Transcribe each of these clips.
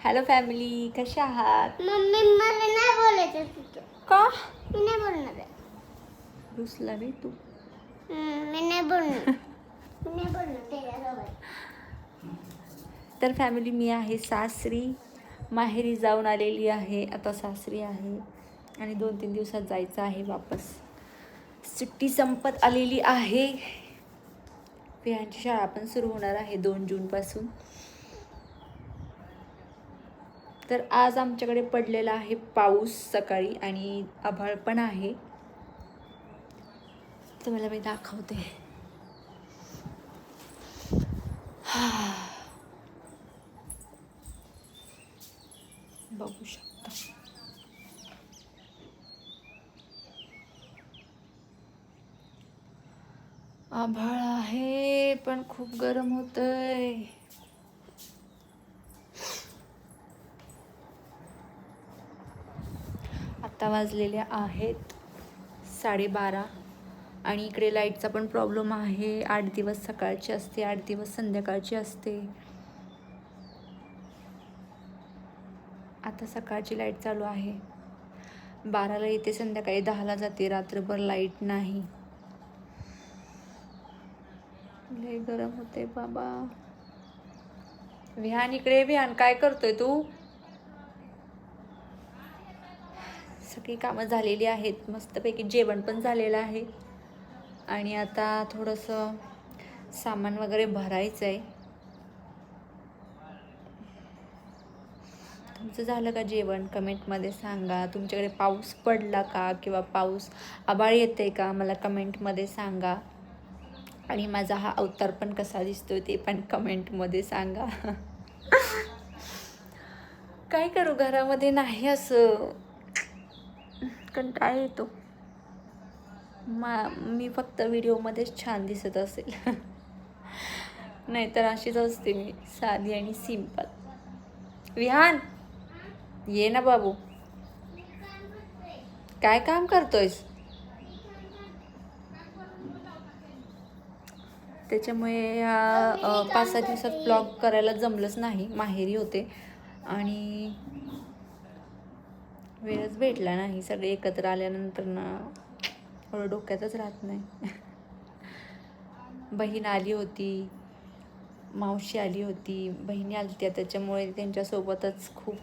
Hello family, कशा आहात? Mummy मला नाही बोलायचं तुझं. का? मी नाही बोलणार आहे. रुसला बे तू. मी नाही बोलणार. मी नाही बोलणार त्याच्यासोबत. तर फॅमिली, मी आहे सासरी. माहेरी जाऊन आलेली आहे, आता सासरी आहे आणि 2-3 दिवसात जायचं आहे वापस. सुट्टी संपत आलेली आहे. पियांची शाळा पण सुरू होणार आहे 2 जूनपासून. तर आज आमच्याकडे पडलेला आहे पाऊस सकाळी आणि आभाळ पण आहे. तुम्हाला मी दाखवते. बघू शकता. आभाळ आहे पण खूप गरम होतंय. आता वाजलेले आहेत 12:30 आणि इकडे लाईटचा पण प्रॉब्लेम आहे. 8 दिवस सकाळची असते, 8 दिवस संध्याकाळची असते. आता सकाळची लाईट चालू आहे. 12ला येते, संध्याकाळी 10ला जाते. रात्रभर लाईट नाही. लय गरम होते बाबा. विहान इकडे. विहान काय करतोय तू? सगळी कामं झालेली आहेत, मस्तपैकी जेवण पण झालेलं आहे आणि आता थोडंसं सामान वगैरे भरायचं आहे. तुमचं झालं का जेवण? कमेंटमध्ये सांगा. तुमच्याकडे पाऊस पडला का किंवा पाऊस आभाळ येते का, मला कमेंटमध्ये सांगा. आणि माझा हा अवतार पण कसा दिसतोय ते पण कमेंटमध्ये सांगा. काय करू, घरामध्ये नाही असं कंटाळा येतो. मी फक्त व्हिडिओमध्येच छान दिसत असेल. नाहीतर अशीच असते मी, साधी आणि सिंपल. विहान ये ना बाबू. काय काम करतोयस? त्याच्यामुळे 5-6 दिवसात ब्लॉग करायला जमलंच नाही. माहेरी होते आणि वेळच भेटला नाही. सगळे एकत्र आल्यानंतर ना एवढं डोक्यातच राहत नाही. बहीण आली होती, मावशी आली होती, बहिणी आली त्या, त्याच्यामुळे त्यांच्यासोबतच खूप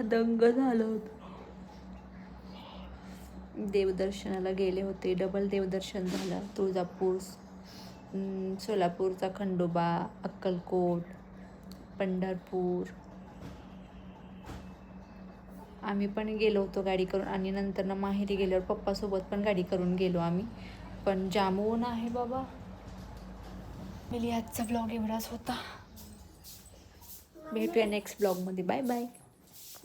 दंग झालं होतं. देवदर्शनाला गेले होते, डबल देवदर्शन झालं. तुळजापूर, सोलापूरचा खंडोबा, अक्कलकोट, पंढरपूर. आम्ही पण गेलो होतो गाडी करून आणि नंतर ना माहेरी गेल्यावर पप्पासोबत पण गाडी करून गेलो आम्ही. पण जाम ऊन आहे बाबा. आजचा ब्लॉग एवढाच होता. भेटूया नेक्स्ट ब्लॉगमध्ये. Bye bye.